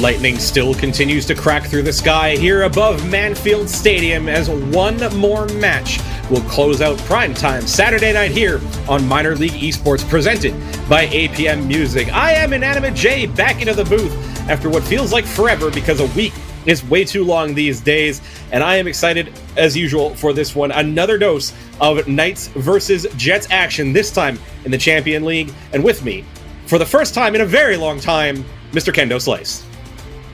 Lightning still continues to crack through the sky here above Manfield Stadium as one more match will close out primetime Saturday night here on Minor League Esports, presented by APM Music. I am Inanimate J, back into the booth after what feels like forever, because a week is way too long these days, and I am excited as usual for this one. Another dose of Knights versus Jets action, this time in the Champion League, and with me, for the first time in a very long time, Mr. Kendo Slice.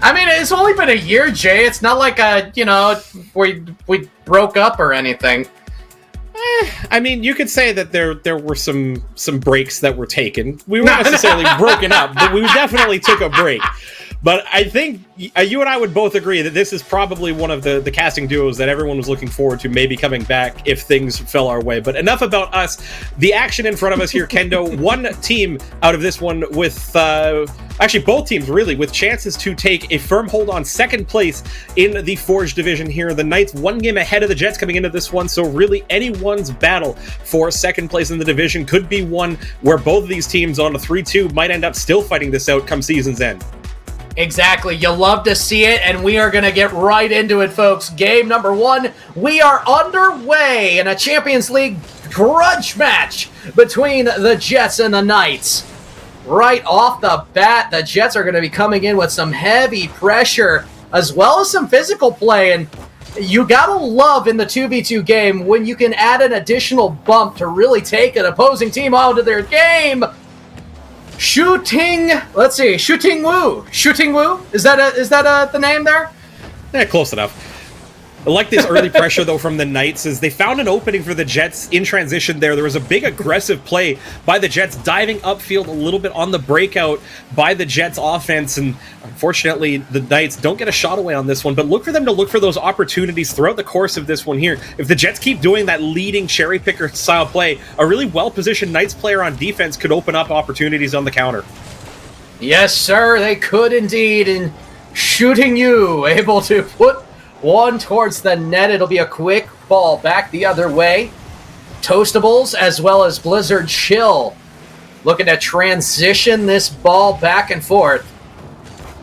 I mean, it's only been a year, Jay. It's not like, we broke up or anything. I mean, you could say that there were some breaks that were taken. We weren't necessarily broken up, but we definitely took a break. But I think you and I would both agree that this is probably one of the casting duos that everyone was looking forward to maybe coming back if things fell our way. But enough about us. The action in front of us here, Kendo. One team out of this one with... actually, both teams, really, with chances to take a firm hold on second place in the Forge division here. The Knights one game ahead of the Jets coming into this one, so really anyone's battle for second place in the division could be one where both of these teams on a 3-2 might end up still fighting this out come season's end. Exactly. You love to see it, and we are going to get right into it, folks. Game number one, we are underway in a Champions League grudge match between the Jets and the Knights. Right off the bat, the Jets are going to be coming in with some heavy pressure as well as some physical play, and you gotta love in the 2v2 game when you can add an additional bump to really take an opposing team onto their game. Shooting Woo. Is that the name there? Yeah, close enough. I like this early pressure, though, from the Knights, as they found an opening for the Jets in transition there. There was a big aggressive play by the Jets, diving upfield a little bit on the breakout by the Jets offense, and unfortunately, the Knights don't get a shot away on this one, but look for them to look for those opportunities throughout the course of this one here. If the Jets keep doing that leading cherry picker style play, a really well-positioned Knights player on defense could open up opportunities on the counter. Yes, sir, they could indeed, and Shooting You able to put one towards the net. It'll be a quick ball back the other way. Toastables as well as Blizzard Chill looking to transition this ball back and forth.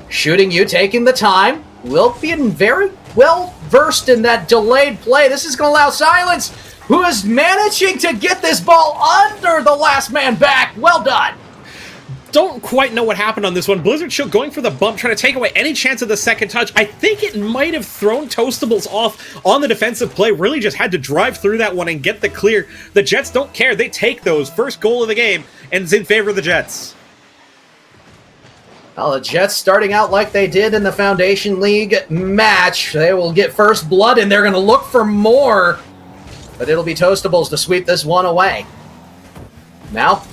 Shooting You taking the time. Will be very well versed in that delayed play. This is going to allow Silence, who is managing to get this ball under the last man back. Well done. Don't quite know what happened on this one. Blizzard Chill going for the bump, trying to take away any chance of the second touch. I think it might have thrown Toastables off on the defensive play. Really just had to drive through that one and get the clear. The Jets don't care. They take those. First goal of the game, and it's in favor of the Jets. Well, the Jets starting out like they did in the Foundation League match. They will get first blood, and they're going to look for more. But it'll be Toastables to sweep this one away. Now,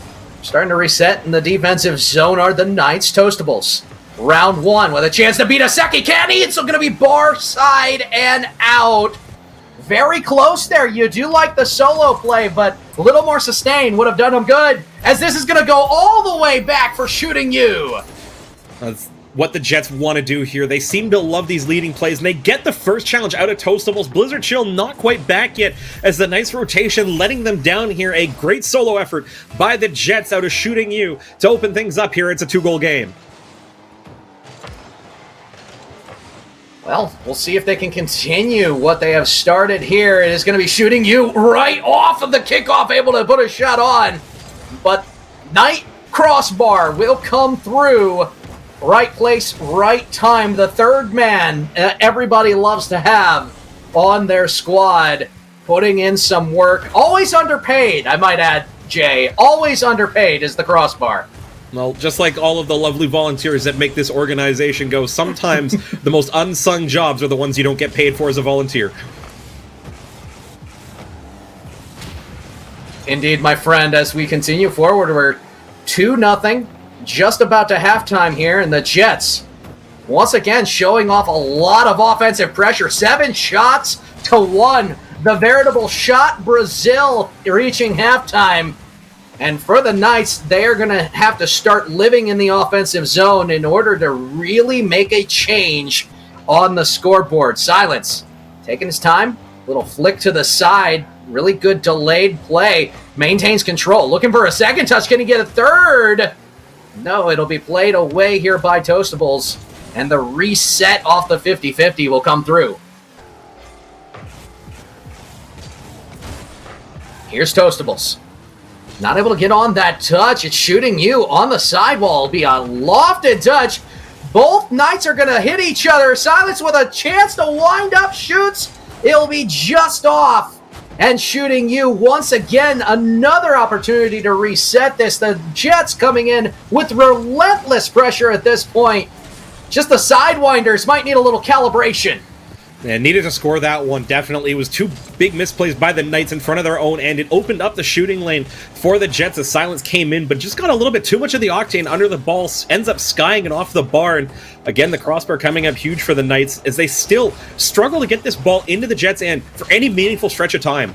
starting to reset in the defensive zone are the Knights. Toastables. Round one with a chance to beat a second. Can he? It's still going to be bar side and out. Very close there. You do like the solo play, but a little more sustain would have done him good, as this is going to go all the way back for Shooting You. That's what the Jets want to do here. They seem to love these leading plays, and they get the first challenge out of Toastables. Blizzard Chill not quite back yet, as the Knights rotation letting them down here. A great solo effort by the Jets out of Shooting You to open things up here. It's a 2-goal game. Well, we'll see if they can continue what they have started here. It is going to be Shooting You right off of the kickoff, able to put a shot on. But Knight crossbar will come through. Right place, right time. The third man everybody loves to have on their squad, putting in some work. Always underpaid, I might add, Jay. Always underpaid is the crossbar. Well, just like all of the lovely volunteers that make this organization go, sometimes the most unsung jobs are the ones you don't get paid for as a volunteer. Indeed, my friend, as we continue forward, we're 2-0. Just about to halftime here, and the Jets once again showing off a lot of offensive pressure. 7 shots to 1. The veritable shot Brazil reaching halftime. And for the Knights, they are going to have to start living in the offensive zone in order to really make a change on the scoreboard. Silence taking his time. Little flick to the side. Really good delayed play. Maintains control. Looking for a second touch. Can he get a third? No, it'll be played away here by Toastables. And the reset off the 50-50 will come through. Here's Toastables. Not able to get on that touch. It's shooting you on the sidewall. It'll be a lofted touch. Both Knights are going to hit each other. Silence with a chance to wind up shoots. It'll be just off. And shooting you once again, another opportunity to reset this. The Jets coming in with relentless pressure at this point. Just the Sidewinders might need a little calibration. And needed to score that one, definitely. It was two big misplays by the Knights in front of their own end. It opened up the shooting lane for the Jets as Silence came in, but just got a little bit too much of the octane under the ball, ends up skying it off the bar. And again, the crossbar coming up huge for the Knights as they still struggle to get this ball into the Jets' end for any meaningful stretch of time.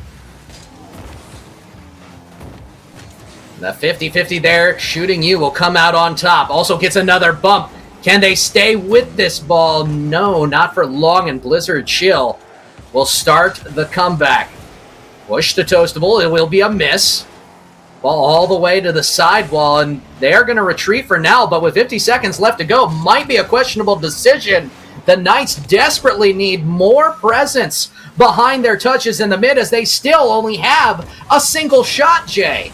The 50-50 there, shooting you will come out on top. Also gets another bump. Can they stay with this ball? No, not for long, and Blizzard Chill will start the comeback. Push to Toastable, it will be a miss. Ball all the way to the sidewall, and they're going to retreat for now, but with 50 seconds left to go, might be a questionable decision. The Knights desperately need more presence behind their touches in the mid as they still only have a single shot, Jay.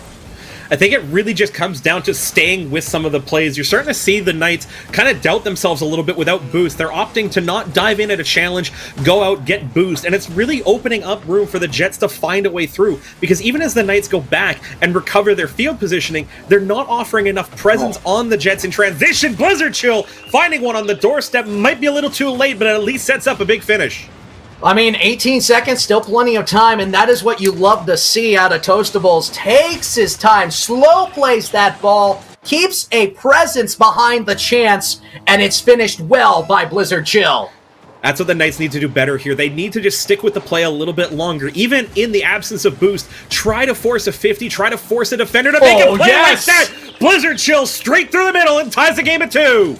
I think it really just comes down to staying with some of the plays. You're starting to see the Knights kind of doubt themselves a little bit without boost. They're opting to not dive in at a challenge, go out, get boost, and it's really opening up room for the Jets to find a way through, because even as the Knights go back and recover their field positioning, they're not offering enough presence on the Jets in transition. Blizzard Chill finding one on the doorstep, might be a little too late, but it at least sets up a big finish. I mean, 18 seconds, still plenty of time, and that is what you love to see out of Toastables. Takes his time, slow plays that ball, keeps a presence behind the chance, and it's finished well by Blizzard Chill. That's what the Knights need to do better here. They need to just stick with the play a little bit longer. Even in the absence of boost, try to force a 50, try to force a defender to make a play like that. Blizzard Chill straight through the middle and ties the game at 2.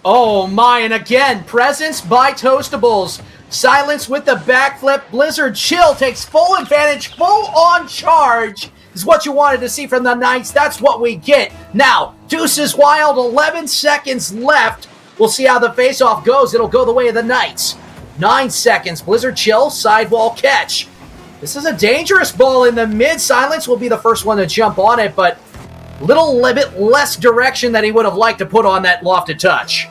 Oh my, and again, presence by Toastables. Silence with the backflip. Blizzard Chill takes full advantage, full on charge. Is what you wanted to see from the Knights. That's what we get. Now, Deuces Wild, 11 seconds left. We'll see how the face-off goes. It'll go the way of the Knights. 9 seconds. Blizzard Chill, sidewall catch. This is a dangerous ball in the mid. Silence will be the first one to jump on it, but little bit less direction than he would have liked to put on that lofted touch.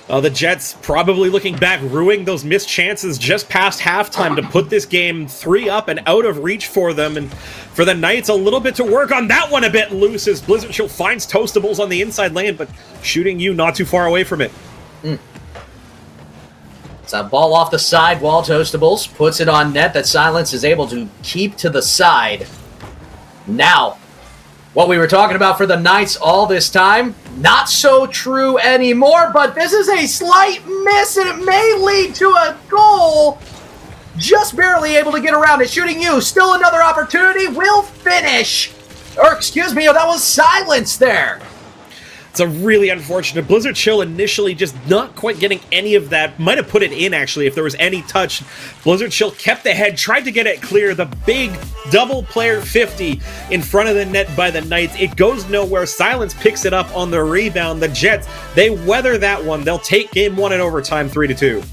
The Jets probably looking back, ruining those missed chances just past halftime to put this game 3 up and out of reach for them. And for the Knights, a little bit to work on that one a bit loose as Blizzard Chill finds Toastables on the inside lane, but shooting you not too far away from it. It's a ball off the sidewall. Toastables puts it on net that Silence is able to keep to the side. Now, what we were talking about for the Knights all this time, not so true anymore, but this is a slight miss, and it may lead to a goal. Just barely able to get around it. Shooting you, still another opportunity, will finish. Or, excuse me, that was Silence there. It's a really unfortunate. Blizzard Chill initially just not quite getting any of that. Might have put it in, actually, if there was any touch. Blizzard Chill kept the head, tried to get it clear. The big double-player 50 in front of the net by the Knights. It goes nowhere. Silence picks it up on the rebound. The Jets, they weather that one. They'll take game 1 in overtime, 3-2.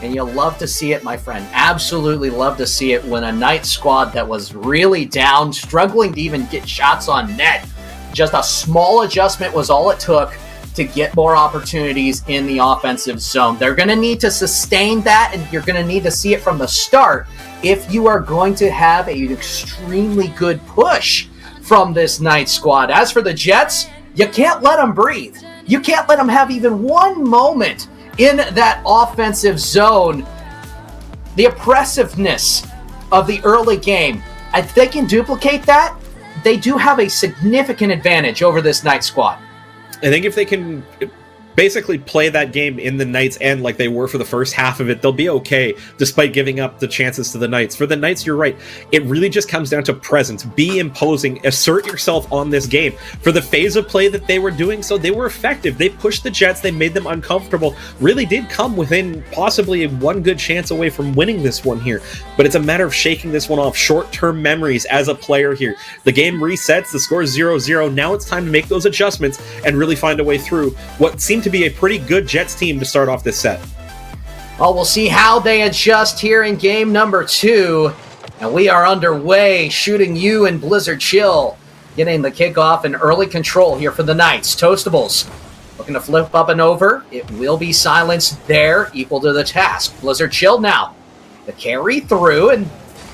And you'll love to see it, my friend. Absolutely love to see it when a Knight squad that was really down, struggling to even get shots on net, just a small adjustment was all it took to get more opportunities in the offensive zone. They're going to need to sustain that, and you're going to need to see it from the start if you are going to have an extremely good push from this Knight squad. As for the Jets, you can't let them breathe. You can't let them have even one moment in that offensive zone. The oppressiveness of the early game, if they can duplicate that, they do have a significant advantage over this Knight squad. I think if they can basically play that game in the Knights' end like they were for the first half of it, they'll be okay, despite giving up the chances to the Knights. For the Knights, you're right. It really just comes down to presence. Be imposing. Assert yourself on this game. For the phase of play that they were doing, so they were effective. They pushed the Jets. They made them uncomfortable. Really did come within possibly one good chance away from winning this one here. But it's a matter of shaking this one off. Short-term memories as a player here. The game resets. The score is 0-0. Now it's time to make those adjustments and really find a way through what seems looking to be a pretty good Jets team to start off this set. Well, we'll see how they adjust here in game number 2. And we are underway. Shooting You and Blizzard Chill getting the kickoff and early control here for the Knights. Toastables looking to flip up and over. It will be silenced there, equal to the task. Blizzard Chill now. The carry through, and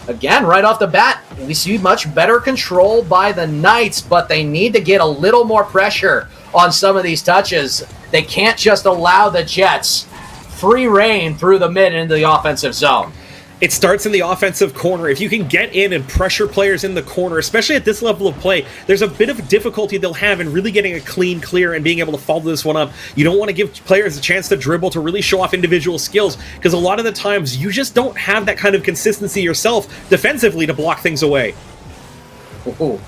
again, right off the bat, we see much better control by the Knights, but they need to get a little more pressure on some of these touches. They can't just allow the Jets free reign through the mid into the offensive zone. It starts in the offensive corner. If you can get in and pressure players in the corner, especially at this level of play, there's a bit of difficulty they'll have in really getting a clean clear and being able to follow this one up. You don't want to give players a chance to dribble, to really show off individual skills, because a lot of the times you just don't have that kind of consistency yourself defensively to block things away. Ooh.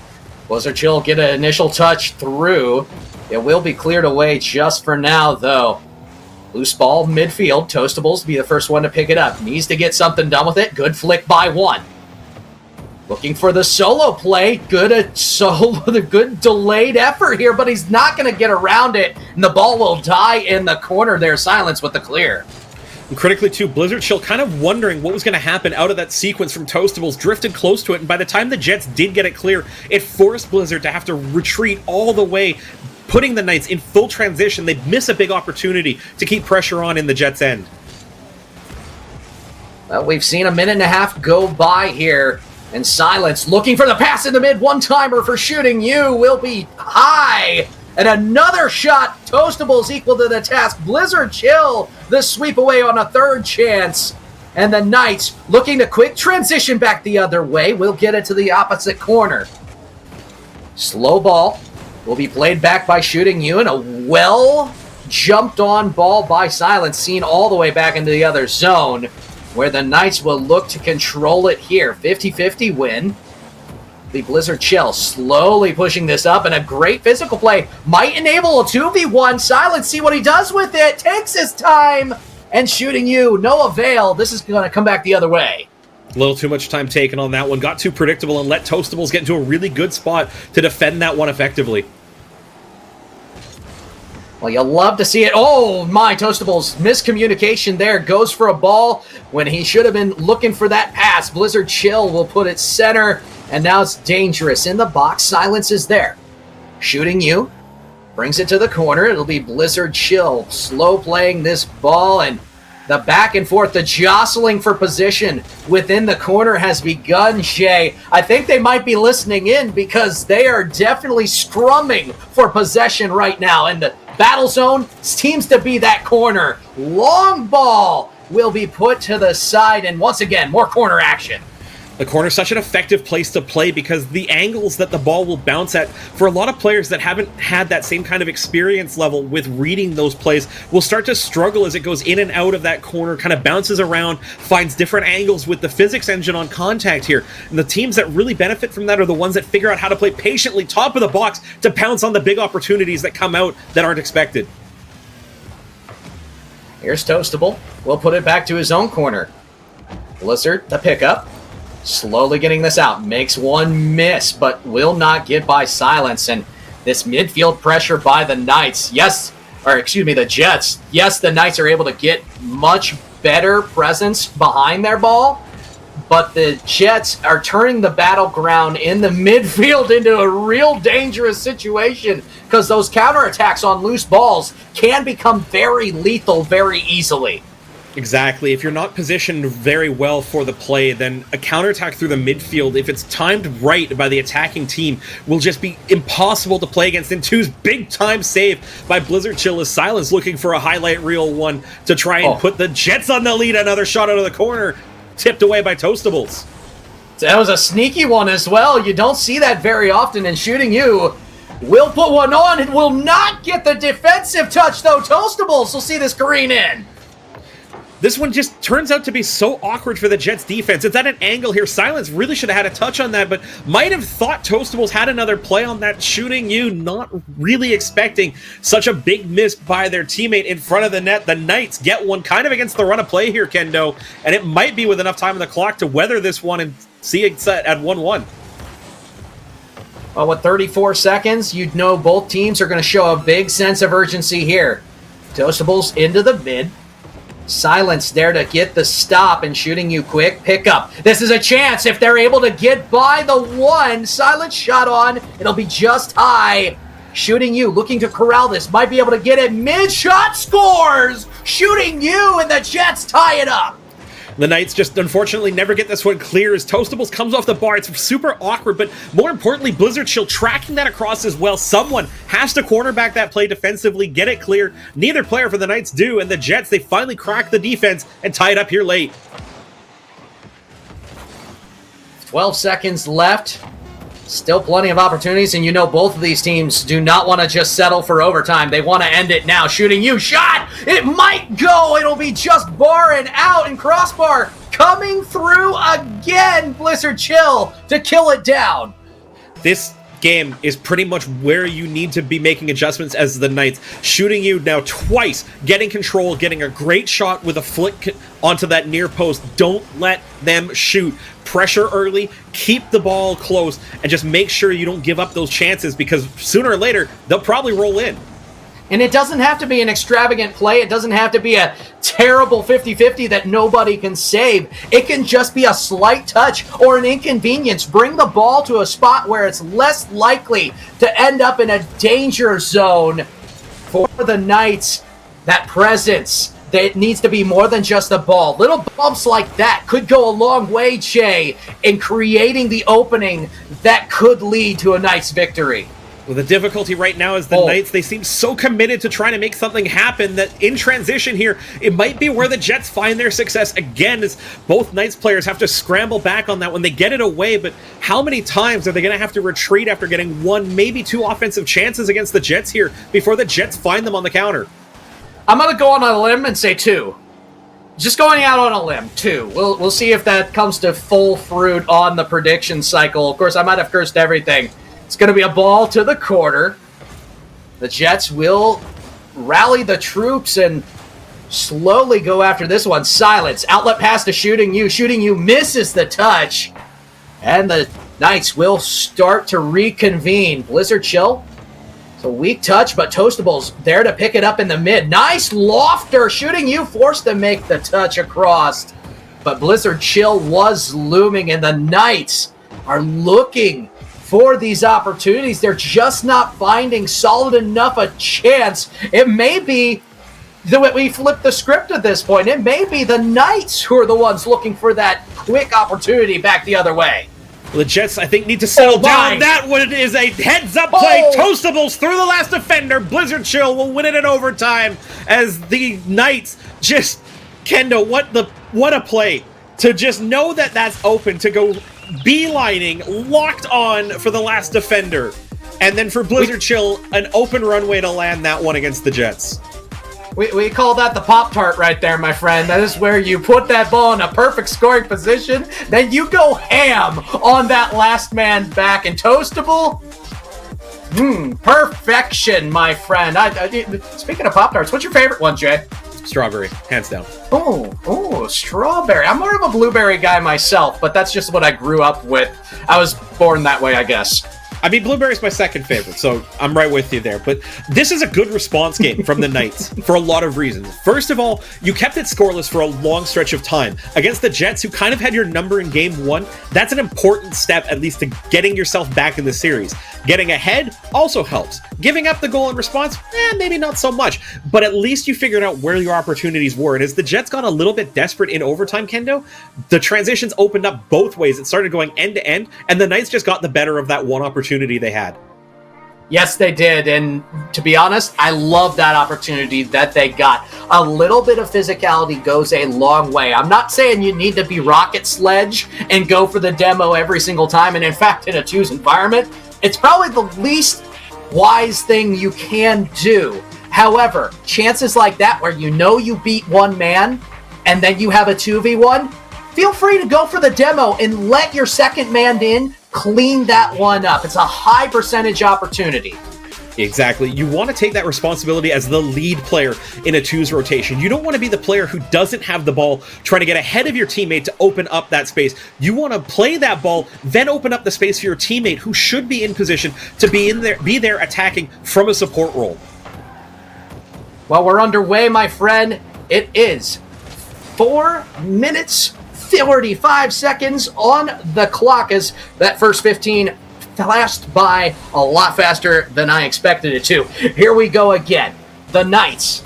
Blizzard Chill get an initial touch through. It will be cleared away just for now, though. Loose ball midfield. Toastables be the first one to pick it up. Needs to get something done with it. Good flick by one. Looking for the solo play. Good delayed effort here, but he's not going to get around it. And the ball will die in the corner there. Silence with the clear. And critically, too, Blizzard Chill kind of wondering what was going to happen out of that sequence from Toastables, drifted close to it, and by the time the Jets did get it clear, it forced Blizzard to have to retreat all the way, putting the Knights in full transition. They'd miss a big opportunity to keep pressure on in the Jets' end. Well, we've seen a minute and a half go by here, and Silence looking for the pass in the mid. One-timer for Shooting You will be high, and another shot. Toastables equal to the task. Blizzard Chill the sweep away on a third chance, and the Knights looking to quick transition back the other way. We'll get it to the opposite corner. Slow ball will be played back by Shooting You, and a well-jumped-on ball by Silence, seen all the way back into the other zone, where the Knights will look to control it here. 50-50 win. The Blizzard Chill slowly pushing this up, and a great physical play might enable a 2v1. Silence, see what he does with it. Takes his time, and Shooting You, no avail. This is going to come back the other way. A little too much time taken on that one. Got too predictable and let Toastables get into a really good spot to defend that one effectively. Well, you'll love to see it. Oh, my, Toastables, miscommunication there. Goes for a ball when he should have been looking for that pass. Blizzard Chill will put it center, and now it's dangerous. In the box, Silence is there. Shooting You brings it to the corner. It'll be Blizzard Chill slow playing this ball, and the back and forth, the jostling for position within the corner has begun, Shay. I think they might be listening in because they are definitely scrumming for possession right now. And the battle zone seems to be that corner. Long ball will be put to the side. And once again, more corner action. The corner's such an effective place to play because the angles that the ball will bounce at, for a lot of players that haven't had that same kind of experience level with reading those plays, will start to struggle as it goes in and out of that corner, kind of bounces around, finds different angles with the physics engine on contact here. And the teams that really benefit from that are the ones that figure out how to play patiently top of the box to pounce on the big opportunities that come out that aren't expected. Here's Toastable. We'll put it back to his own corner. Blizzard, the pickup. Slowly getting this out. Makes one miss, but will not get by Silence. And this midfield pressure by the Knights. The Jets. Yes, the Knights are able to get much better presence behind their ball, but the Jets are turning the battleground in the midfield into a real dangerous situation because those counterattacks on loose balls can become very lethal very easily. Exactly. If you're not positioned very well for the play, then a counterattack through the midfield, if it's timed right by the attacking team, will just be impossible to play against. And two's big-time save by Blizzard Chill as Silence looking for a highlight reel one to try and put the Jets on the lead. Another shot out of the corner, tipped away by Toastables. That was a sneaky one as well. You don't see that very often in Shooting You. Will put one on and will not get the defensive touch, though. Toastables will see this green in. This one just turns out to be so awkward for the Jets defense. It's at an angle here. Silence really should have had a touch on that, but might have thought Toastables had another play on that. Shooting You, not really expecting such a big miss by their teammate in front of the net. The Knights get one kind of against the run of play here, Kendo, and it might be with enough time on the clock to weather this one and see it set at 1-1. Well, with 34 seconds, you'd know both teams are going to show a big sense of urgency here. Toastables into the mid. Silence there to get the stop and shooting you quick pickup. This is a chance if they're able to get by the one. Silence shot on. It'll be just high. Shooting you looking to corral this. Might be able to get it. Mid shot scores. Shooting you and the Jets tie it up. The Knights just unfortunately never get this one clear as Toastables comes off the bar. It's super awkward, but more importantly, Blizzard Chill tracking that across as well. Someone has to cornerback that play defensively, get it clear. Neither player for the Knights do, and the Jets, they finally crack the defense and tie it up here late. 12 seconds left. Still plenty of opportunities, and you know both of these teams do not want to just settle for overtime. They want to end it now. Shooting you. Shot! It might go. It'll be just bar and out, and Crossbar coming through again. Blizzard Chill to kill it down. This game is pretty much where you need to be making adjustments as the Knights. Shooting you now twice, getting control, getting a great shot with a flick onto that near post. Don't let them shoot. Pressure early, keep the ball close, and just make sure you don't give up those chances, because sooner or later, they'll probably roll in. And it doesn't have to be an extravagant play. It doesn't have to be a terrible 50-50 that nobody can save. It can just be a slight touch or an inconvenience. Bring the ball to a spot where it's less likely to end up in a danger zone for the Knights. That presence, it needs to be more than just the ball. Little bumps like that could go a long way, Che, in creating the opening that could lead to a nice victory. Well, the difficulty right now is the Knights, they seem so committed to trying to make something happen that in transition here, it might be where the Jets find their success again, as both Knights players have to scramble back on that when they get it away. But how many times are they going to have to retreat after getting one, maybe two offensive chances against the Jets here before the Jets find them on the counter? I'm going to go on a limb and say 2. Just going out on a limb, 2. We'll see if that comes to full fruit on the prediction cycle. Of course, I might have cursed everything. It's going to be a ball to the quarter. The Jets will rally the troops and slowly go after this one. Silence. Outlet pass to Shooting You. Shooting You misses the touch. And the Knights will start to reconvene. Blizzard Chill. It's a weak touch, but Toastables there to pick it up in the mid. Nice lofter. Shooting You forced to make the touch across. But Blizzard Chill was looming, and the Knights are looking for these opportunities. They're just not finding solid enough a chance. It may be that we flip the script at this point. It may be the Knights who are the ones looking for that quick opportunity back the other way. Well, the Jets, I think, need to settle down. That one is a heads-up play. Toastables through the last defender. Blizzard Chill will win it in overtime as the Knights just... Kendo, what a play. To just know that that's open, to go beelining, locked on for the last defender. And then for Blizzard Chill, an open runway to land that one against the Jets. We call that the Pop-Tart right there, my friend. That is where you put that ball in a perfect scoring position, then you go ham on that last man back. And Toastable, perfection, my friend. Speaking of Pop-Tarts, what's your favorite one, Jay? Strawberry, hands down. Oh, strawberry. I'm more of a blueberry guy myself, but that's just what I grew up with. I was born that way, I guess. I mean, blueberry's my second favorite, so I'm right with you there. But this is a good response game from the Knights for a lot of reasons. First of all, you kept it scoreless for a long stretch of time. Against the Jets, who kind of had your number in game one, that's an important step, at least, to getting yourself back in the series. Getting ahead also helps. Giving up the goal in response, maybe not so much. But at least you figured out where your opportunities were. And as the Jets got a little bit desperate in overtime, Kendo, the transitions opened up both ways. It started going end to end, and the Knights just got the better of that one opportunity they had. Yes, they did, and to be honest, I love that opportunity that they got. A little bit of physicality goes a long way. I'm not saying you need to be rocket sledge and go for the demo every single time, and in fact, in a twos environment, it's probably the least wise thing you can do. However, chances like that where you know you beat one man, and then you have a 2v1, feel free to go for the demo and let your second man in clean that one up. It's a high percentage opportunity. Exactly. You want to take that responsibility as the lead player in a twos rotation. You don't want to be the player who doesn't have the ball trying to get ahead of your teammate to open up that space. You want to play that ball, then open up the space for your teammate who should be in position to be there attacking from a support role. Well, we're underway, my friend. It is 4 minutes, 35 seconds on the clock as that first 15 flashed by a lot faster than I expected it to. Here we go again. The Knights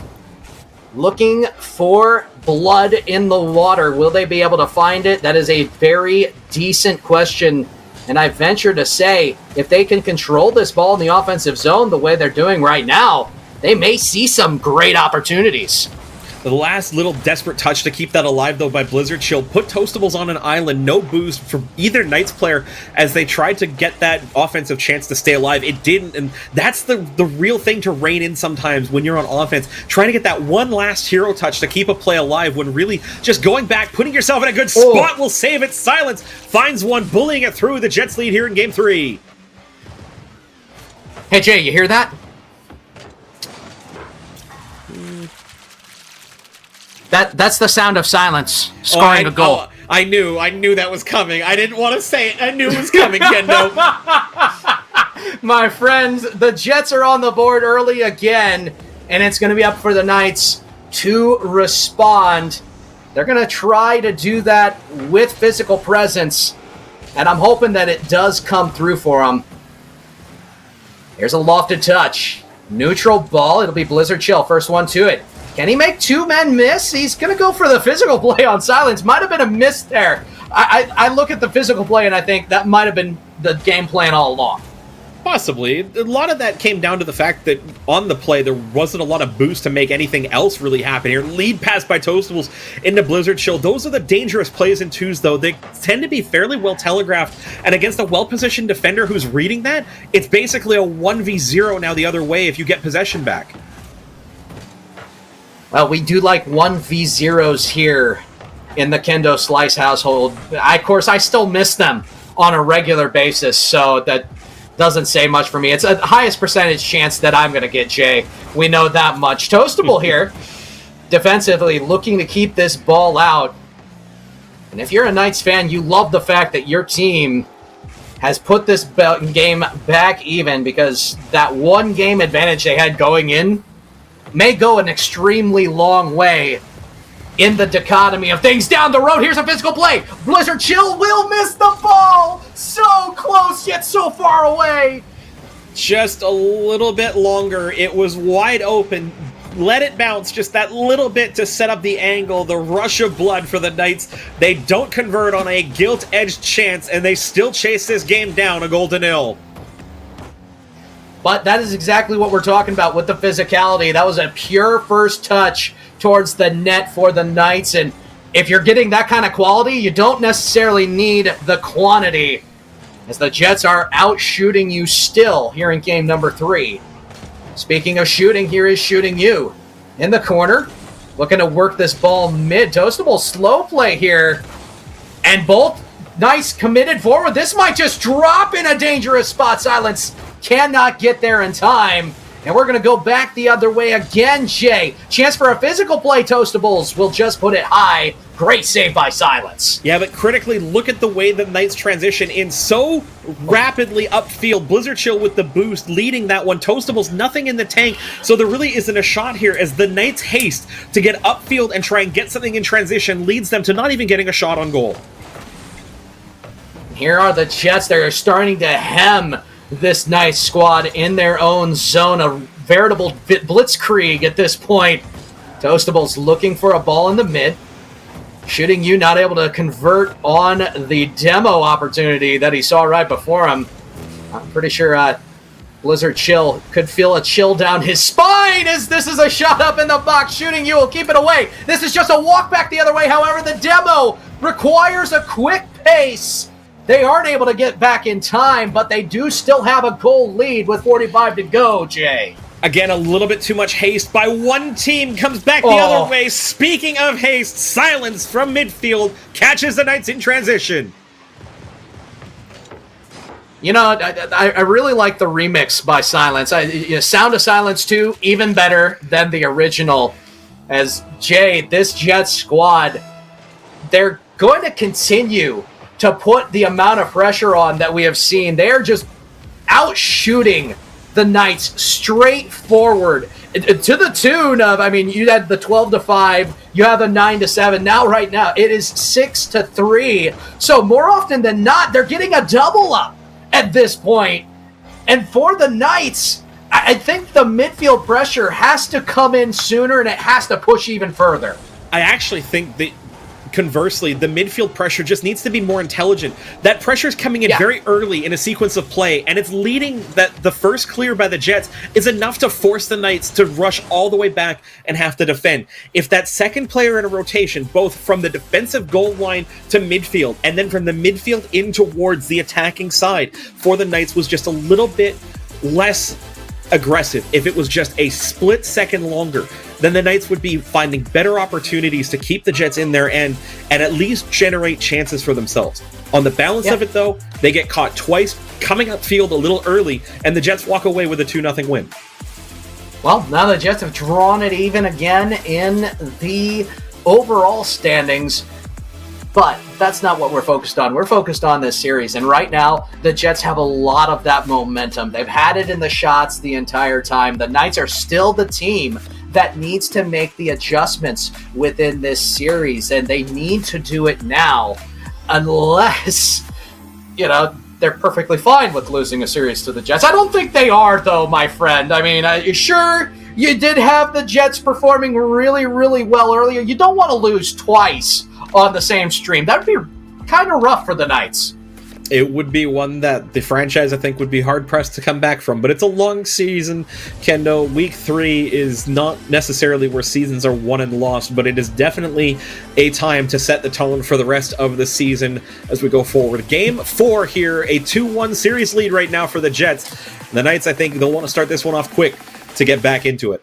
looking for blood in the water. Will they be able to find it? That is a very decent question. And I venture to say, if they can control this ball in the offensive zone the way they're doing right now, they may see some great opportunities. The last little desperate touch to keep that alive, though, by Blizzard Chill put Toastables on an island. No boost from either Knights player as they tried to get that offensive chance to stay alive. It didn't, and that's the real thing to rein in sometimes when you're on offense. Trying to get that one last hero touch to keep a play alive when really just going back, putting yourself in a good spot will save it. Silence finds one, bullying it through. The Jets lead here in Game 3. Hey, Jay, you hear that? That's the sound of silence scoring a goal. I knew that was coming. I didn't want to say it. I knew it was coming, Kendo. My friends, the Jets are on the board early again, and it's going to be up for the Knights to respond. They're going to try to do that with physical presence, and I'm hoping that it does come through for them. Here's a lofted touch. Neutral ball. It'll be Blizzard Chill. First one to it. Can he make two men miss? He's going to go for the physical play on Silence. Might have been a miss there. I look at the physical play and I think that might have been the game plan all along. Possibly. A lot of that came down to the fact that on the play, there wasn't a lot of boost to make anything else really happen here. Lead pass by Toastables into Blizzard Chill. Those are the dangerous plays in twos, though. They tend to be fairly well telegraphed, and against a well-positioned defender who's reading that, it's basically a 1v0 now the other way if you get possession back. Well, we do like 1v0s here in the Kendo Slice household. Of course, I still miss them on a regular basis, so that doesn't say much for me. It's the highest percentage chance that I'm going to get, Jay. We know that much. Toastable here, defensively, looking to keep this ball out. And if you're a Knights fan, you love the fact that your team has put this game back even, because that one game advantage they had going in may go an extremely long way in the dichotomy of things down the road. Here's a physical play. Blizzard Chill will miss the ball. So close, yet so far away. Just a little bit longer. It was wide open. Let it bounce just that little bit to set up the angle. The rush of blood for the Knights. They don't convert on a gilt-edged chance, and they still chase this game down 1-0. But that is exactly what we're talking about with the physicality. That was a pure first touch towards the net for the Knights. And if you're getting that kind of quality, you don't necessarily need the quantity, as the Jets are out shooting you still here in game number 3. Speaking of shooting, here is Shooting You in the corner, looking to work this ball mid. Toastable slow play here, and both Knights committed forward. This might just drop in a dangerous spot. Silence cannot get there in time. And we're going to go back the other way again, Jay. Chance for a physical play, Toastables will just put it high. Great save by Silence. Yeah, but critically, look at the way the Knights transition in so rapidly upfield. Blizzard Chill with the boost, leading that one. Toastables, nothing in the tank, so there really isn't a shot here, as the Knights' haste to get upfield and try and get something in transition leads them to not even getting a shot on goal. Here are the Jets. They're starting to hem this Knights squad in their own zone, a veritable blitzkrieg at this point. Toastables looking for a ball in the mid. Shooting You not able to convert on the demo opportunity that he saw right before him. I'm pretty sure Blizzard Chill could feel a chill down his spine as this is a shot up in the box. Shooting You will keep it away. This is just a walk back the other way. However, the demo requires a quick pace. They aren't able to get back in time, but they do still have a goal lead with 45 to go, Jay. Again, a little bit too much haste by one team, comes back the other way. Speaking of haste, Silence from midfield catches the Knights in transition. You know, I really like the remix by Silence. Sound of Silence 2, even better than the original. As Jay, this Jets squad, they're going to continue to put the amount of pressure on that we have seen. They are just out shooting the Knights straight forward To the tune of, I mean, you had the 12-5, you have the 9-7. Now, right now, it is 6-3. So more often than not, they're getting a double up at this point. And for the Knights, I think the midfield pressure has to come in sooner, and it has to push even further. I actually think that, conversely, the midfield pressure just needs to be more intelligent. That pressure is coming in very early in a sequence of play, and it's leading that the first clear by the Jets is enough to force the Knights to rush all the way back and have to defend. If that second player in a rotation, both from the defensive goal line to midfield, and then from the midfield in towards the attacking side for the Knights, was just a little bit less aggressive, if it was just a split second longer, then the Knights would be finding better opportunities to keep the Jets in their end and at least generate chances for themselves. On the balance of it, though, they get caught twice, coming upfield a little early, and the Jets walk away with a 2-0 win. Well, now the Jets have drawn it even again in the overall standings. But that's not what we're focused on. We're focused on this series. And right now, the Jets have a lot of that momentum. They've had it in the shots the entire time. The Knights are still the team that needs to make the adjustments within this series. And they need to do it now. Unless, they're perfectly fine with losing a series to the Jets. I don't think they are, though, my friend. I mean, sure, you did have the Jets performing really, really well earlier. You don't want to lose twice on the same stream. That would be kind of rough for the Knights. It would be one that the franchise, I think, would be hard-pressed to come back from. But it's a long season, Kendo. Week 3 is not necessarily where seasons are won and lost, but it is definitely a time to set the tone for the rest of the season as we go forward. Game 4 here, a 2-1 series lead right now for the Jets. The Knights, I think, they'll want to start this one off quick to get back into it.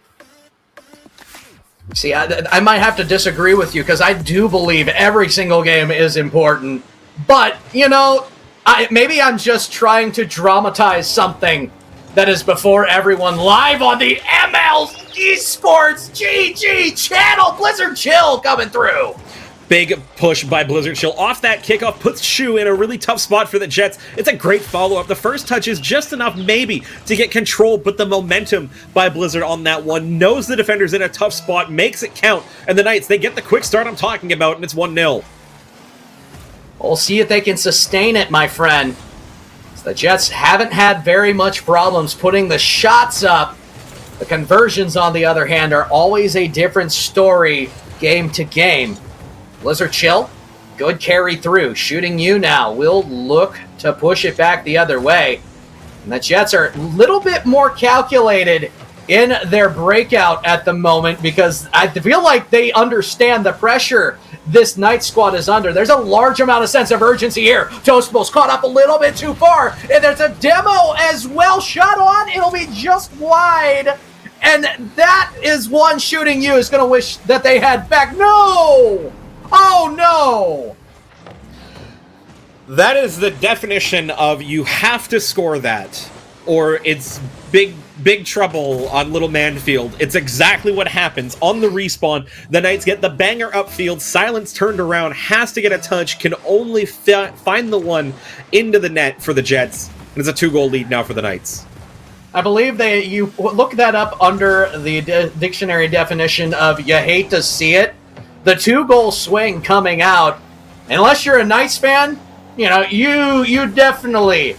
See, I might have to disagree with you because I do believe every single game is important. But, maybe I'm just trying to dramatize something that is before everyone live on the MLE Esports GG channel. Blizzard Chill coming through. Big push by Blizzard Chill. Off that kickoff, puts Shu in a really tough spot for the Jets. It's a great follow-up. The first touch is just enough, maybe, to get control, but the momentum by Blizzard on that one knows the defender's in a tough spot, makes it count, and the Knights, they get the quick start I'm talking about, and it's 1-0. We'll see if they can sustain it, my friend. The Jets haven't had very much problems putting the shots up. The conversions, on the other hand, are always a different story game to game. Blizzard Chill, good carry through. Shooting you now. Will look to push it back the other way. And the Jets are a little bit more calculated in their breakout at the moment because I feel like they understand the pressure this Knight squad is under. There's a large amount of sense of urgency here. Toastball's caught up a little bit too far. And there's a demo as well. Shot on. It'll be just wide. And that is one Shooting you is going to wish that they had back. No! Oh, no! That is the definition of you have to score that, or it's big trouble on Little Manfield. It's exactly what happens on the respawn. The Knights get the banger upfield. Silence turned around, has to get a touch, can only find the one into the net for the Jets. And it's a 2-goal lead now for the Knights. I believe you look that up under the dictionary definition of you hate to see it. The 2-goal swing coming out, unless you're a Knights fan, you definitely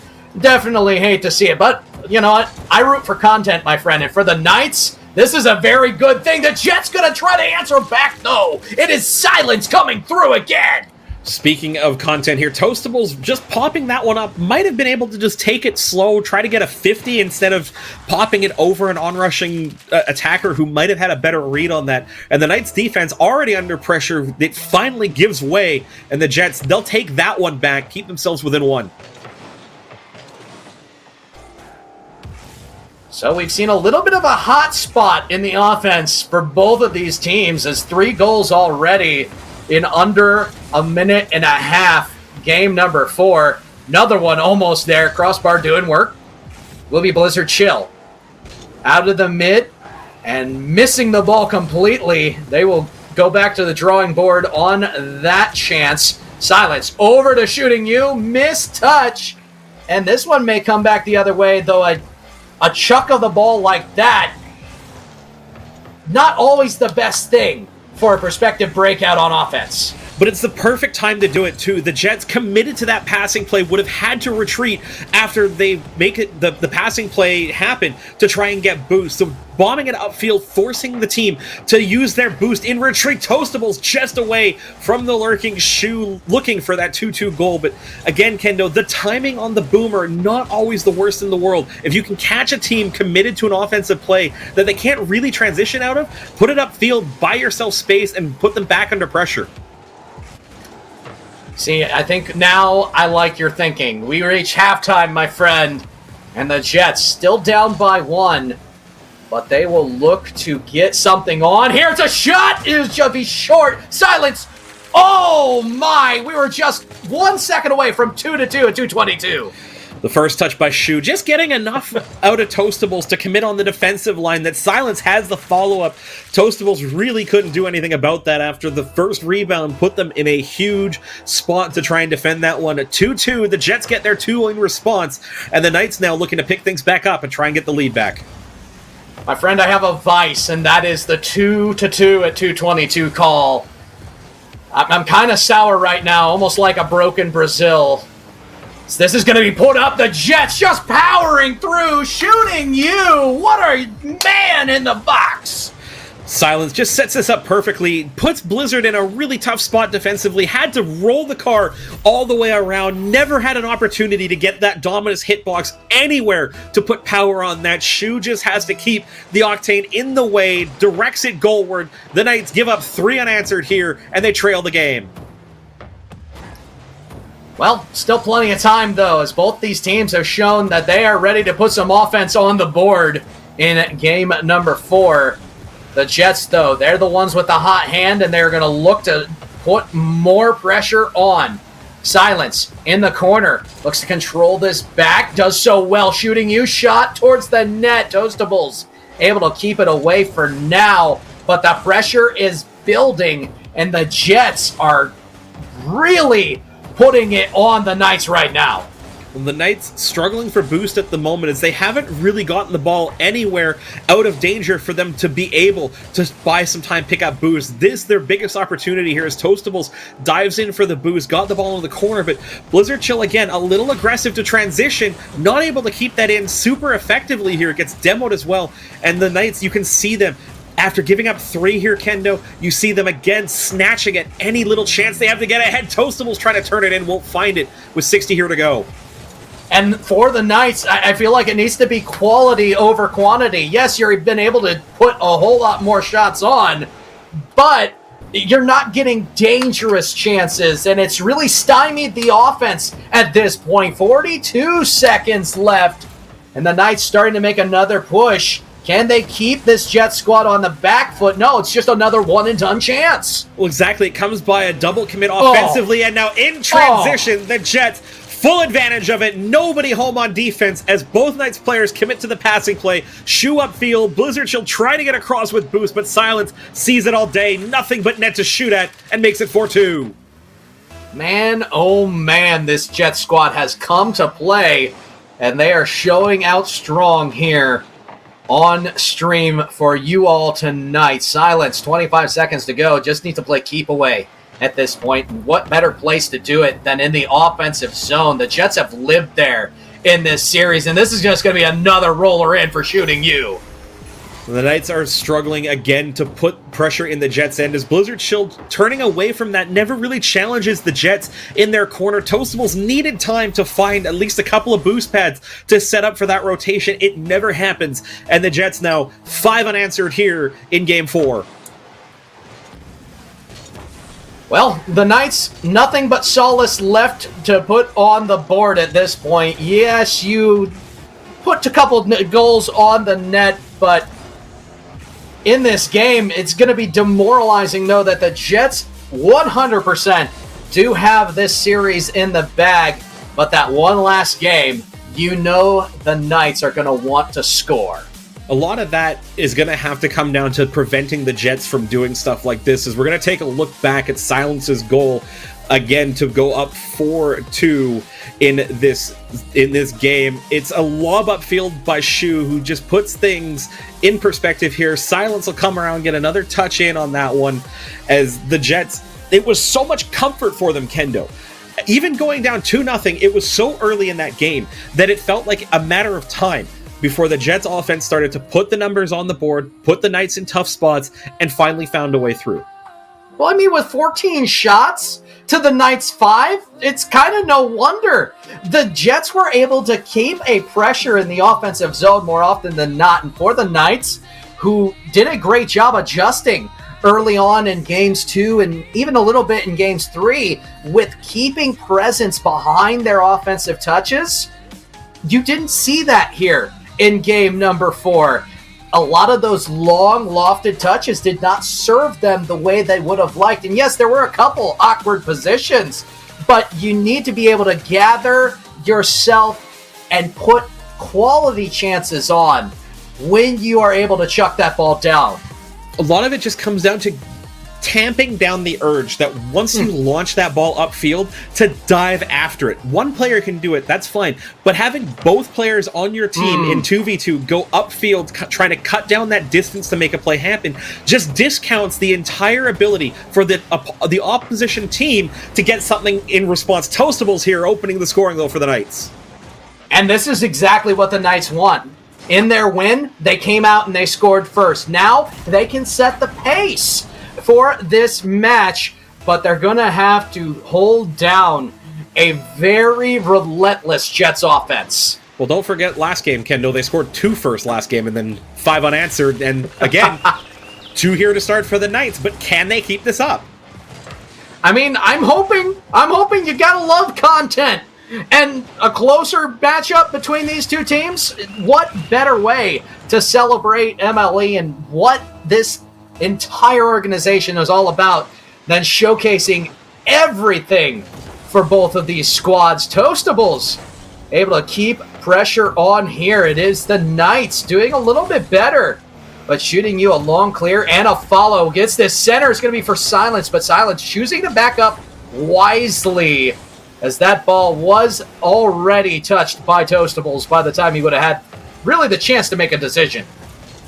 hate to see it. But you know what? I root for content, my friend. And for the Knights, this is a very good thing. The Jets going to try to answer back, though. It is Silence coming through again. Speaking of content here, Toastables just popping that one up. Might have been able to just take it slow, try to get a 50 instead of popping it over an onrushing attacker who might have had a better read on that. And the Knights defense already under pressure. It finally gives way. And the Jets, they'll take that one back, keep themselves within 1. So we've seen a little bit of a hot spot in the offense for both of these teams as 3 goals already in under a minute and a half. Game number 4. Another one almost there. Crossbar doing work. Will be Blizzard Chill. Out of the mid and missing the ball completely. They will go back to the drawing board on that chance. Silence over to Shooting you. Missed touch. And this one may come back the other way, though a chuck of the ball like that not always the best thing for a prospective breakout on offense. But it's the perfect time to do it, too. The Jets, committed to that passing play, would have had to retreat after they make it the passing play happen to try and get boost. So bombing it upfield, forcing the team to use their boost in retreat. Toastables just away from the lurking Shu, looking for that 2-2 goal. But again, Kendo, the timing on the boomer, not always the worst in the world. If you can catch a team committed to an offensive play that they can't really transition out of, put it upfield, buy yourself space, and put them back under pressure. See, I think now I like your thinking. We reach halftime, my friend, and the Jets still down by 1, but they will look to get something on. Here's a shot! It was just be short. Silence! Oh my! We were just 1 second away from 2-2 at 2:22. The first touch by Shu, just getting enough out of Toastables to commit on the defensive line that Silence has the follow-up. Toastables really couldn't do anything about that after the first rebound put them in a huge spot to try and defend that one. At 2-2, the Jets get their 2 in response, and the Knights now looking to pick things back up and try and get the lead back. My friend, I have a vice, and that is the 2-2 at 2:22 call. I'm kind of sour right now, almost like a broken Brazil. This is going to be put up. The Jets just powering through, shooting you. What a man in the box. Silence just sets this up perfectly, puts Blizzard in a really tough spot defensively, had to roll the car all the way around, never had an opportunity to get that Dominus hitbox anywhere to put power on that. Shu just has to keep the Octane in the way, directs it goalward. The Knights give up 3 unanswered here, and they trail the game. Well, still plenty of time, though, as both these teams have shown that they are ready to put some offense on the board in game number 4. The Jets, though, they're the ones with the hot hand, and they're going to look to put more pressure on. Silence in the corner. Looks to control this back. Does so well. Shooting you. Shot towards the net. Toastables able to keep it away for now. But the pressure is building, and the Jets are really putting it on the Knights right now. Well, the Knights struggling for boost at the moment as they haven't really gotten the ball anywhere out of danger for them to be able to buy some time, pick up boost. This, their biggest opportunity here, as Toastables dives in for the boost, got the ball in the corner, but Blizzard Chill, again, a little aggressive to transition, not able to keep that in super effectively here. It gets demoed as well, and the Knights, you can see them after giving up 3 here, Kendo, you see them again snatching at any little chance they have to get ahead. Toastables trying to turn it in, won't find it with 60 here to go. And for the Knights, I feel like it needs to be quality over quantity. Yes, you've been able to put a whole lot more shots on, but you're not getting dangerous chances, and it's really stymied the offense at this point. 42 seconds left, and the Knights starting to make another push. Can they keep this Jet squad on the back foot? No, it's just another one-and-done chance. Well, exactly. It comes by a double commit offensively, and now in transition, the Jets, full advantage of it. Nobody home on defense as both Knights players commit to the passing play. Shu upfield. Blizzard Shield trying to get across with boost, but Silence sees it all day. Nothing but net to shoot at and makes it 4-2. Man, oh man, this Jet squad has come to play, and they are showing out strong here on stream for you all tonight. Silence, 25 seconds to go. Just need to play keep away at this point. What better place to do it than in the offensive zone? The Jets have lived there in this series, and this is just going to be another roller in for shooting you. The Knights are struggling again to put pressure in the Jets' end as Blizzard Shield turning away from that never really challenges the Jets in their corner. Toastables needed time to find at least a couple of boost pads to set up for that rotation. It never happens, and the Jets now 5 unanswered here in Game 4. Well, the Knights, nothing but solace left to put on the board at this point. Yes, you put a couple goals on the net, but in this game, it's going to be demoralizing, though, that the Jets 100% do have this series in the bag. But that one last game, you know the Knights are going to want to score. a lot of that is going to have to come down to preventing the Jets from doing stuff like this. As we're going to take a look back at Silence's goal again to go up 4-2 in this game. It's a lob upfield by Shu, who just puts things in perspective here. Silence will come around, get another touch in on that one, as the Jets, it was so much comfort for them, Kendo. Even going down 2-0, it was so early in that game that it felt like a matter of time before the Jets offense started to put the numbers on the board, put the Knights in tough spots, and finally found a way through. Well, I mean, with 14 shots to the Knights 5, it's kind of no wonder. The Jets were able to keep a pressure in the offensive zone more often than not, and for the Knights, who did a great job adjusting early on in games 2 and even a little bit in games 3 with keeping presence behind their offensive touches, you didn't see that here in game number 4. A lot of those long, lofted touches did not serve them the way they would have liked. And yes, there were a couple awkward positions, but you need to be able to gather yourself and put quality chances on when you are able to chuck that ball down. A lot of it just comes down to tamping down the urge that once you launch that ball upfield, to dive after it. One player can do it, that's fine, but having both players on your team in 2v2 go upfield trying to cut down that distance to make a play happen just discounts the entire ability for the opposition team to get something in response. Toastables here opening the scoring goal for the Knights. And this is exactly what the Knights want. In their win, they came out and they scored first. Now they can set the pace for this match, but they're going to have to hold down a very relentless Jets offense. Well, don't forget last game, Kendo. They scored 2 first last game and then 5 unanswered. And again, 2 here to start for the Knights. But can they keep this up? I mean, I'm hoping you gotta love content. And a closer matchup between these two teams, what better way to celebrate MLE and what this entire organization is all about than showcasing everything for both of these squads. Toastables able to keep pressure on here. It is the Knights doing a little bit better, but shooting you a long clear and a follow. Gets this center. It's going to be for Silence, but Silence choosing to back up wisely, as that ball was already touched by Toastables by the time he would have had really the chance to make a decision.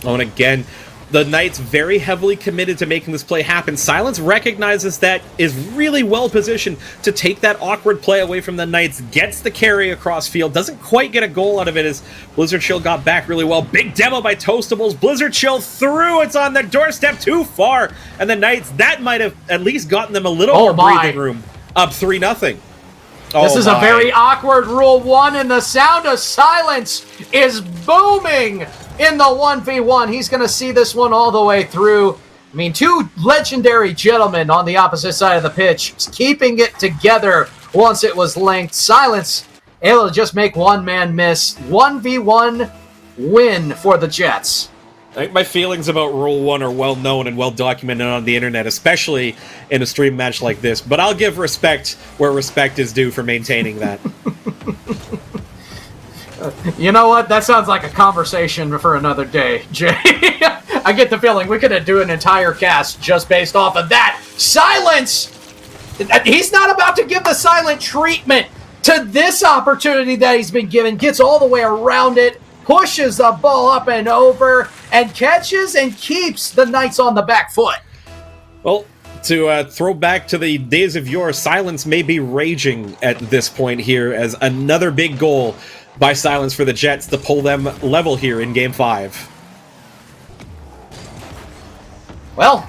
Oh, and again, the Knights very heavily committed to making this play happen. Silence recognizes that, is really well positioned to take that awkward play away from the Knights, gets the carry across field, doesn't quite get a goal out of it as Blizzard Chill got back really well. Big demo by Toastables, Blizzard Chill through, it's on their doorstep, too far, and the Knights, that might have at least gotten them a little more breathing room, up 3-0. This is a very awkward Rule 1, and the sound of Silence is booming in the 1v1. He's going to see this one all the way through. I mean, 2 legendary gentlemen on the opposite side of the pitch, keeping it together once it was linked. Silence able to just make one man miss. 1v1 win for the Jets. I think my feelings about Rule 1 are well known and well documented on the internet, especially in a stream match like this, but I'll give respect where respect is due for maintaining that. You know what? That sounds like a conversation for another day, Jay. I get the feeling we could do an entire cast just based off of that. Silence! He's not about to give the silent treatment to this opportunity that he's been given. Gets all the way around it, pushes the ball up and over, and catches and keeps the Knights on the back foot. Well, to throw back to the days of yore, Silence may be raging at this point here as another big goal by Silence for the Jets to pull them level here in Game 5. Well,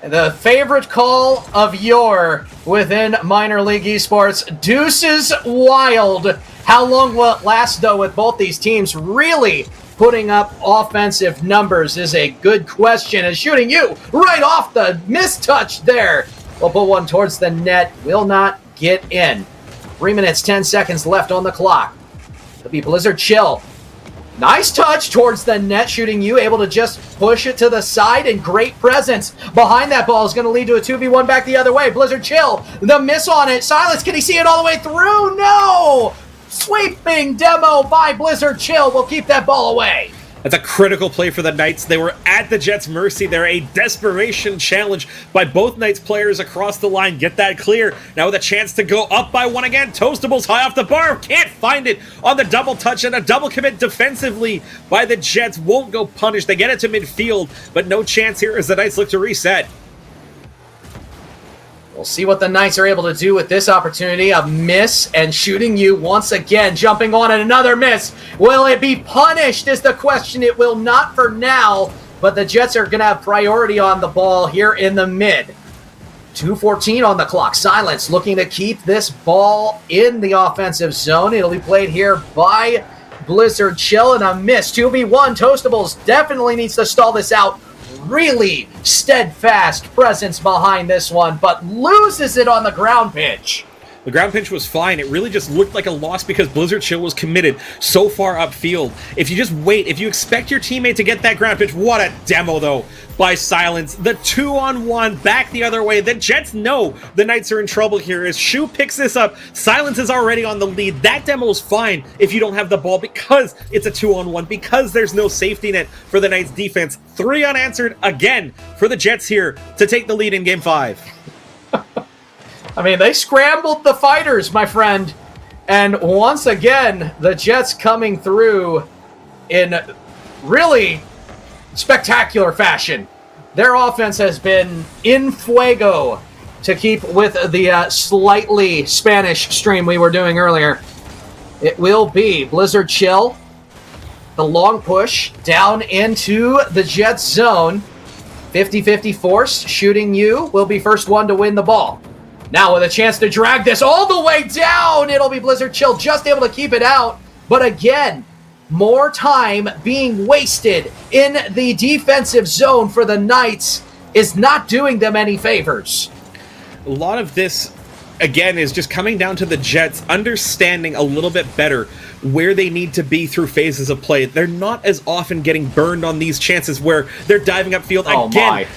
the favorite call of yore within minor league esports, Deuces Wild. How long will it last, though, with both these teams really putting up offensive numbers is a good question. And shooting you right off the mistouch there. We'll put one towards the net. Will not get in. 3 minutes, 10 seconds left on the clock. It'll be Blizzard Chill. Nice touch towards the net, shooting you, able to just push it to the side, and great presence behind that ball is going to lead to a 2v1 back the other way. Blizzard Chill, the miss on it. Silence, can he see it all the way through? No! Sweeping demo by Blizzard Chill will keep that ball away. That's a critical play for the Knights. They were at the Jets' mercy. They're a desperation challenge by both Knights players across the line. Get that clear. Now with a chance to go up by one again. Toastables high off the bar. Can't find it on the double touch, and a double commit defensively by the Jets. Won't go punished. They get it to midfield, but no chance here as the Knights look to reset. We'll see what the Knights are able to do with this opportunity. A miss, and Shooting You once again jumping on at another miss. Will it be punished is the question. It will not for now, but the Jets are going to have priority on the ball here in the mid. 2:14 on the clock. Silence looking to keep this ball in the offensive zone. It'll be played here by Blizzard Chill, and a miss. 2v1. Toastables definitely needs to stall this out. Really steadfast presence behind this one, but loses it on the ground pitch. The ground pinch was fine. It really just looked like a loss because Blizzard Chill was committed so far upfield. If you just wait, if you expect your teammate to get that ground pinch, what a demo though by Silence. The 2-on-1 back the other way. The Jets know the Knights are in trouble here as Shu picks this up. Silence is already on the lead. That demo is fine if you don't have the ball because it's a 2-on-1, because there's no safety net for the Knights defense. 3 unanswered again for the Jets here to take the lead in Game 5. I mean, they scrambled the fighters, my friend. And once again, the Jets coming through in really spectacular fashion. Their offense has been in fuego, to keep with the slightly Spanish stream we were doing earlier. It will be Blizzard Chill. The long push down into the Jets zone. 50-50 force. Shooting You will be first one to win the ball. Now with a chance to drag this all the way down, it'll be Blizzard Chill just able to keep it out. But again, more time being wasted in the defensive zone for the Knights is not doing them any favors. A lot of this, again, is just coming down to the Jets understanding a little bit better where they need to be through phases of play. They're not as often getting burned on these chances where they're diving upfield.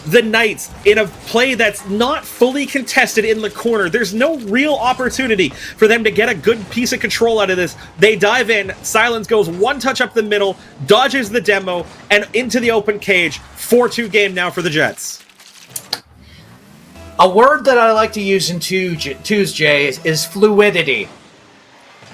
The Knights, in a play that's not fully contested in the corner, there's no real opportunity for them to get a good piece of control out of this. They dive in, Silence goes one touch up the middle, dodges the demo, and into the open cage. 4-2 game now for the Jets. A word that I like to use in twos, Jay, is fluidity.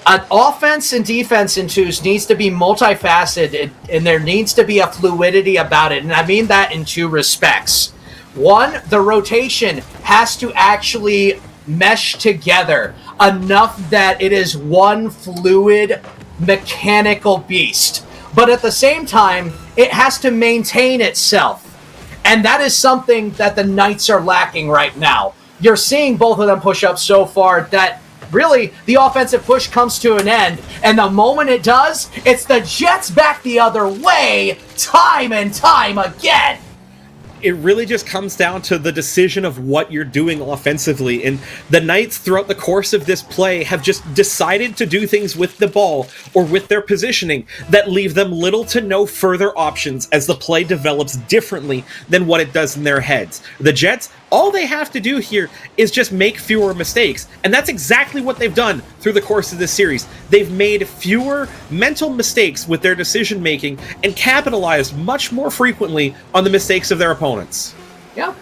An offense and defense in twos needs to be multifaceted, and there needs to be a fluidity about it. And I mean that in 2 respects. One, the rotation has to actually mesh together enough that it is one fluid, mechanical beast. But at the same time, it has to maintain itself. And that is something that the Knights are lacking right now. You're seeing both of them push up so far that really the offensive push comes to an end. And the moment it does, it's the Jets back the other way time and time again. It really just comes down to the decision of what you're doing offensively, and the Knights throughout the course of this play have just decided to do things with the ball or with their positioning that leave them little to no further options as the play develops differently than what it does in their heads. The Jets, all they have to do here is just make fewer mistakes, and that's exactly what they've done through the course of this series. They've made fewer mental mistakes with their decision making and capitalized much more frequently on the mistakes of their opponents. Yeah.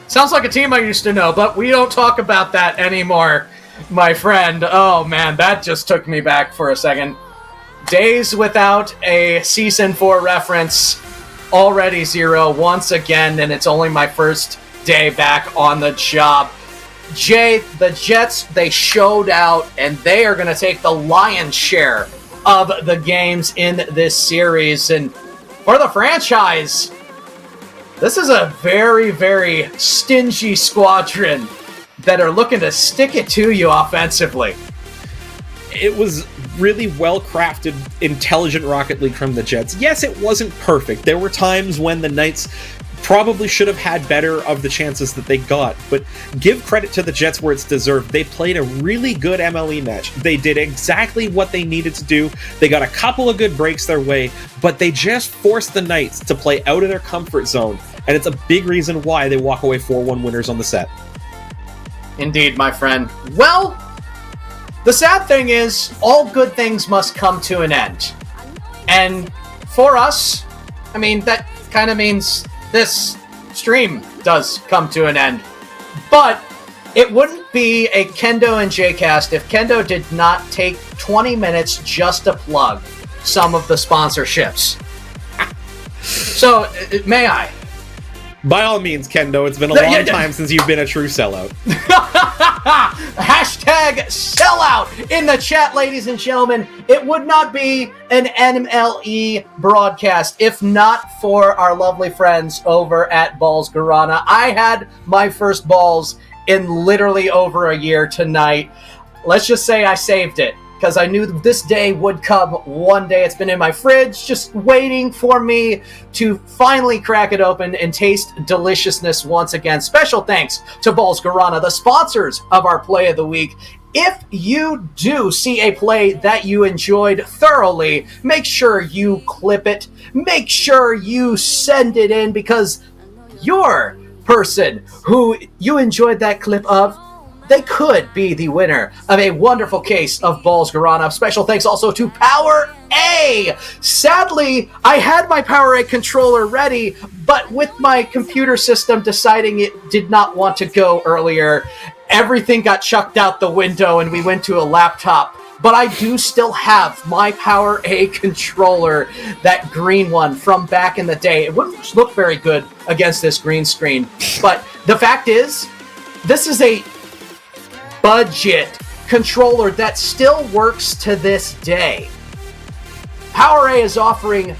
Sounds like a team I used to know, but we don't talk about that anymore, my friend. Oh man, that just took me back for a second. Days without a Season 4 reference, already 0 once again, and it's only my first day back on the job. Jay, the Jets, they showed out, and they are going to take the lion's share of the games in this series. And for the franchise, this is a very, very stingy squadron that are looking to stick it to you offensively. It was really well-crafted, intelligent Rocket League from the Jets. Yes, it wasn't perfect. There were times when the Knights probably should have had better of the chances that they got, but give credit to the Jets where it's deserved. They played a really good MLE match. They did exactly what they needed to do. They got a couple of good breaks their way, but they just forced the Knights to play out of their comfort zone, and it's a big reason why they walk away 4-1 winners on the set. Indeed, my friend. Well, the sad thing is, all good things must come to an end. And for us, I mean, that kind of means this stream does come to an end. But it wouldn't be a Kendo and J-Cast if Kendo did not take 20 minutes just to plug some of the sponsorships. So, may I? By all means, Kendo, it's been a long time since you've been a true sellout. Hashtag sellout in the chat, ladies and gentlemen. It would not be an MLE broadcast if not for our lovely friends over at Balls Guarana. I had my first balls in literally over a year tonight. Let's just say I saved it, because I knew this day would come one day. It's been in my fridge, just waiting for me to finally crack it open and taste deliciousness once again. Special thanks to Balls Guarana, the sponsors of our Play of the Week. If you do see a play that you enjoyed thoroughly, make sure you clip it. Make sure you send it in, because your person who you enjoyed that clip of, they could be the winner of a wonderful case of Balls Guarana. Special thanks also to Power A. Sadly, I had my Power A controller ready, but with my computer system deciding it did not want to go earlier, everything got chucked out the window and we went to a laptop. But I do still have my Power A controller, that green one from back in the day. It wouldn't look very good against this green screen, but the fact is, this is a budget controller that still works to this day. Power A is offering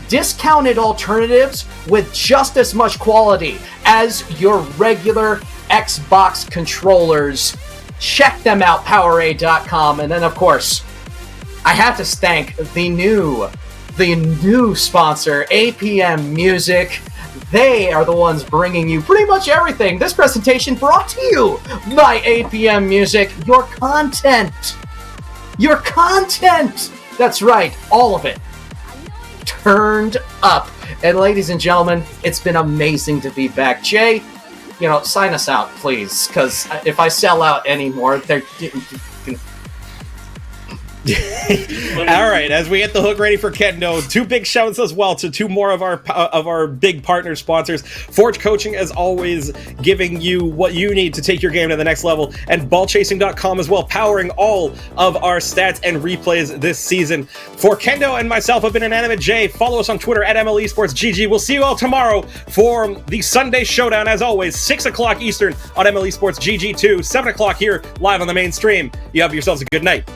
discounted alternatives with just as much quality as your regular Xbox controllers. Check them out, PowerA.com. And then, of course, I have to thank the new sponsor, APM Music. They are the ones bringing you pretty much everything. This presentation brought to you by APM Music. Your content. That's right, all of it. Turned up. And ladies and gentlemen, it's been amazing to be back. Jay, sign us out, please, because if I sell out anymore, they're... All right, as we get the hook ready for Kendo, two big shouts as well to two more of our big partner sponsors. Forge Coaching, as always, giving you what you need to take your game to the next level, and ballchasing.com as well, powering all of our stats and replays this season. For Kendo and myself, I've been Inanimate J. Follow us on Twitter at MLE Esports GG. We'll see you all tomorrow for the Sunday Showdown, as always, 6 o'clock Eastern on MLE Esports GG2, 7 o'clock here live on the main stream. You have yourselves a good night.